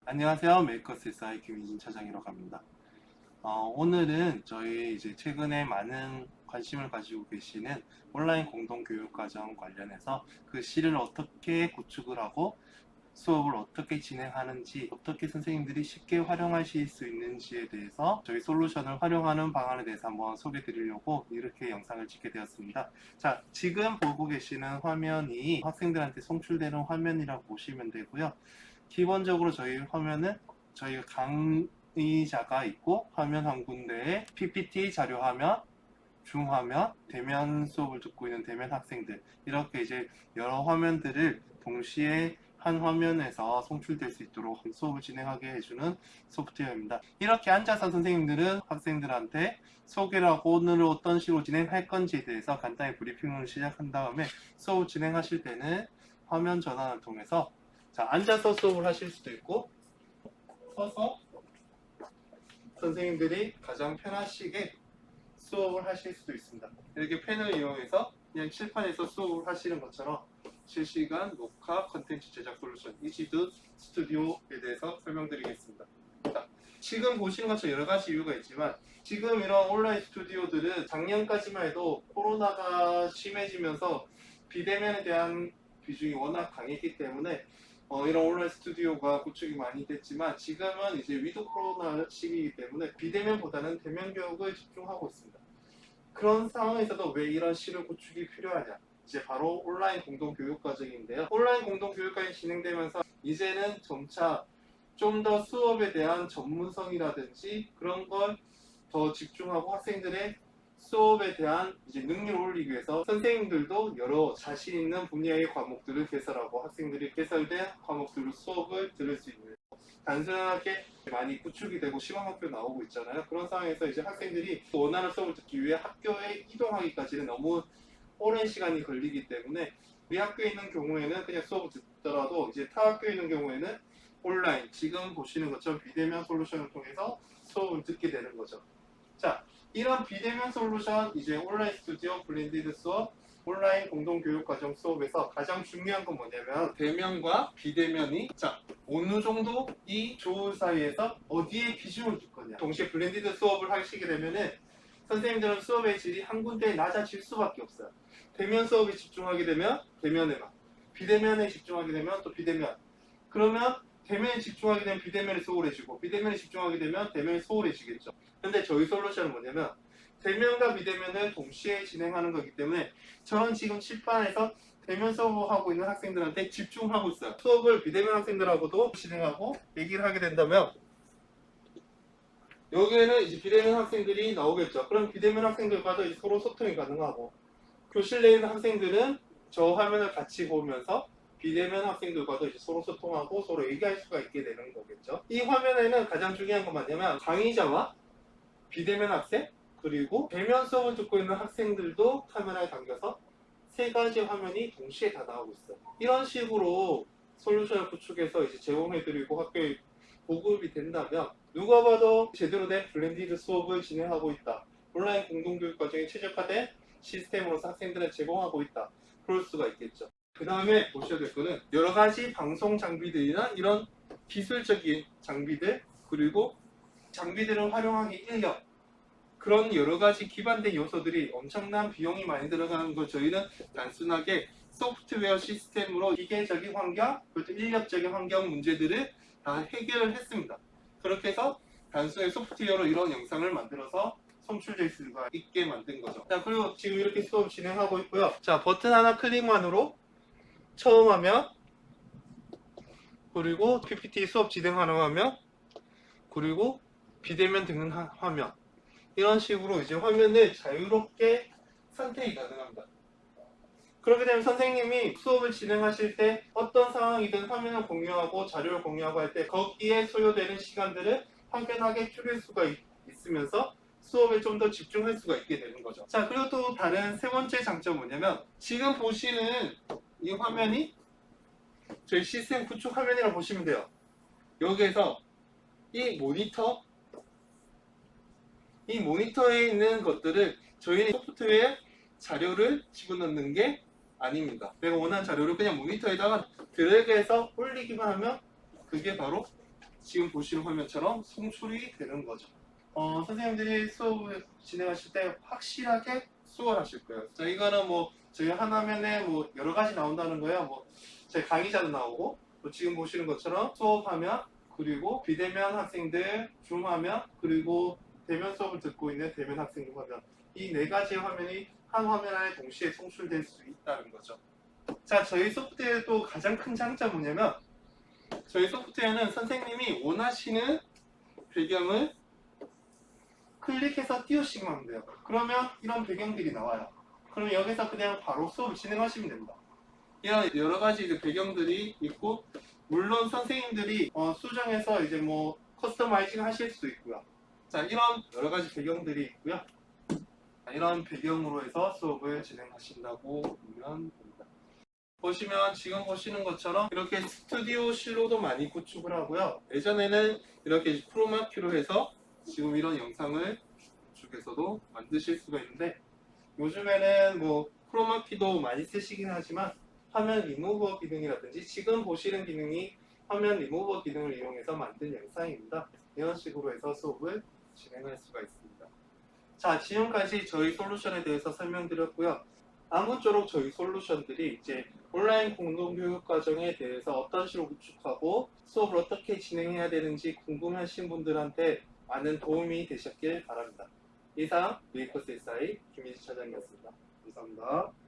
안녕하세요. 메이커스 SI 김희진 차장이라고 합니다. 오늘은 저희 이제 최근에 많은 관심을 가지고 계시는 온라인 공동교육과정 관련해서 그 실을 어떻게 구축을 하고 수업을 어떻게 진행하는지, 어떻게 선생님들이 쉽게 활용하실 수 있는지에 대해서 저희 솔루션을 활용하는 방안에 대해서 한번 소개해 드리려고 이렇게 영상을 찍게 되었습니다. 자, 지금 보고 계시는 화면이 학생들한테 송출되는 화면이라고 보시면 되고요. 기본적으로 저희 화면은 저희가 강의자가 있고 화면 한 군데에 PPT 자료 화면, 중화면, 대면 수업을 듣고 있는 대면 학생들, 이렇게 이제 여러 화면들을 동시에 한 화면에서 송출될 수 있도록 수업을 진행하게 해주는 소프트웨어입니다. 이렇게 앉아서 선생님들은 학생들한테 소개를 하고 오늘 어떤 식으로 진행할 건지에 대해서 간단히 브리핑을 시작한 다음에 수업을 진행하실 때는 화면 전환을 통해서 앉아서 수업을 하실 수도 있고 서서 선생님들이 가장 편하시게 수업을 하실 수도 있습니다. 이렇게 펜을 이용해서 그냥 칠판에서 수업을 하시는 것처럼 실시간 녹화 컨텐츠 제작 솔루션 이지드 스튜디오에 대해서 설명드리겠습니다. 자, 지금 보시는 것처럼 여러 가지 이유가 있지만 지금 이런 온라인 스튜디오들은 작년까지만 해도 코로나가 심해지면서 비대면에 대한 비중이 워낙 강했기 때문에 이런 온라인 스튜디오가 구축이 많이 됐지만 지금은 이제 위드 코로나 시기이기 때문에 비대면보다는 대면 교육을 집중하고 있습니다. 그런 상황에서도 왜 이런 실을 구축이 필요하냐? 이제 바로 온라인 공동교육과정인데요. 온라인 공동교육과정이 진행되면서 이제는 점차 좀 더 수업에 대한 전문성이라든지 그런 걸 더 집중하고 학생들의 수업에 대한 이제 능률을 올리기 위해서 선생님들도 여러 자신 있는 분야의 과목들을 개설하고 학생들이 개설된 과목들로 수업을 들을 수 있는 단순하게 많이 구축이 되고 시험학교 나오고 있잖아요. 그런 상황에서 이제 학생들이 원하는 수업을 듣기 위해 학교에 이동하기까지는 너무 오랜 시간이 걸리기 때문에 우리 학교에 있는 경우에는 그냥 수업을 듣더라도 이제 타 학교에 있는 경우에는 온라인 지금 보시는 것처럼 비대면 솔루션을 통해서 수업을 듣게 되는 거죠. 자, 이런 비대면 솔루션 이제 온라인 스튜디오 블렌디드 수업 온라인 공동교육과정 수업에서 가장 중요한 건 뭐냐면 대면과 비대면이 어느 정도 이 좋은 사이에서 어디에 비중을 둘 거냐. 동시에 블렌디드 수업을 하시게 되면은 선생님들은 수업의 질이 한 군데에 낮아질 수밖에 없어요. 대면 수업에 집중하게 되면 대면에만, 비대면에 집중하게 되면 또 비대면. 그러면 대면에 집중하게 되면 비대면이 소홀해지고 비대면에 집중하게 되면 대면이 소홀해지겠죠. 근데 저희 솔루션은 뭐냐면 대면과 비대면을 동시에 진행하는 거기 때문에 저는 지금 칠판에서 대면 수업하고 있는 학생들한테 집중하고 있어요. 수업을 비대면 학생들하고도 진행하고 얘기를 하게 된다면 여기에는 이제 비대면 학생들이 나오겠죠. 그럼 비대면 학생들과도 이제 서로 소통이 가능하고 교실 내에 있는 학생들은 저 화면을 같이 보면서 비대면 학생들과도 이제 서로 소통하고 서로 얘기할 수가 있게 되는 거겠죠. 이 화면에는 가장 중요한 건 뭐냐면 강의자와 비대면 학생 그리고 대면 수업을 듣고 있는 학생들도 카메라에 담겨서 세 가지 화면이 동시에 다 나오고 있어요. 이런 식으로 솔루션을 구축해서 이제 제공해드리고 학교에 보급이 된다면 누가 봐도 제대로 된 블렌디드 수업을 진행하고 있다. 온라인 공동교육 과정이 최적화된 시스템으로서 학생들은 제공하고 있다. 그럴 수가 있겠죠. 그 다음에 보셔야 될 거는 여러 가지 방송 장비들이나 이런 기술적인 장비들 그리고 장비들을 활용하기 인력 그런 여러 가지 기반된 요소들이 엄청난 비용이 많이 들어가는 걸 저희는 단순하게 소프트웨어 시스템으로 기계적인 환경, 그리고 인력적인 환경 문제들을 다 해결을 했습니다. 그렇게 해서 단순하게 소프트웨어로 이런 영상을 만들어서 송출될 수가 있게 만든 거죠. 자, 그리고 지금 이렇게 수업 진행하고 있고요. 자, 버튼 하나 클릭만으로 처음 화면, 그리고 PPT 수업 진행하는 화면, 그리고 비대면 듣는 화면. 이런 식으로 이제 화면을 자유롭게 선택이 가능합니다. 그렇게 되면 선생님이 수업을 진행하실 때 어떤 상황이든 화면을 공유하고 자료를 공유하고 할 때 거기에 소요되는 시간들을 확연하게 줄일 수가 있으면서 수업에 좀 더 집중할 수가 있게 되는 거죠. 자, 그리고 또 다른 세 번째 장점은 뭐냐면 지금 보시는 이 화면이 저희 시스템 구축 화면이라고 보시면 돼요. 여기에서 이 모니터에 있는 것들을 저희는 소프트웨어 자료를 집어넣는 게 아닙니다. 내가 원하는 자료를 그냥 모니터에다가 드래그해서 올리기만 하면 그게 바로 지금 보시는 화면처럼 송출이 되는 거죠. 선생님들이 수업을 진행하실 때 확실하게 수월하실 거예요. 자, 이거는 뭐 저희 한 화면에 뭐 여러 가지 나온다는 거예요. 뭐 저희 강의자도 나오고 또 지금 보시는 것처럼 수업하면 그리고 비대면 학생들 줌하면 그리고 대면 수업을 듣고 있는 대면 학생들 화면 이 네 가지의 화면이 한 화면 안에 동시에 송출될 수 있다는 거죠. 자, 저희 소프트웨어의 또 가장 큰 장점은 뭐냐면 저희 소프트웨어는 선생님이 원하시는 배경을 클릭해서 띄우시기만 하면 돼요. 그러면 이런 배경들이 나와요. 그럼 여기서 그냥 바로 수업을 진행하시면 됩니다. 이런 여러 가지 이제 배경들이 있고 물론 선생님들이 수정해서 이제 뭐 커스터마이징 하실 수도 있고요. 자, 이런 여러 가지 배경들이 있고요. 이런 배경으로 해서 수업을 진행하신다고 보면 됩니다. 보시면 지금 보시는 것처럼 이렇게 스튜디오실로도 많이 구축을 하고요. 예전에는 이렇게 프로마키로 해서 지금 이런 영상을 구축해서도 만드실 수가 있는데 요즘에는 뭐 프로마키도 많이 쓰시긴 하지만 화면 리무버 기능이라든지 지금 보시는 기능이 화면 리무버 기능을 이용해서 만든 영상입니다. 이런 식으로 해서 수업을 진행할 수가 있습니다. 자, 지금까지 저희 솔루션에 대해서 설명드렸고요. 아무쪼록 저희 솔루션들이 이제 온라인 공동교육 과정에 대해서 어떤 식으로 구축하고 수업을 어떻게 진행해야 되는지 궁금하신 분들한테 많은 도움이 되셨길 바랍니다. 이상 메이커스 SI 김민지 차장이었습니다. 감사합니다.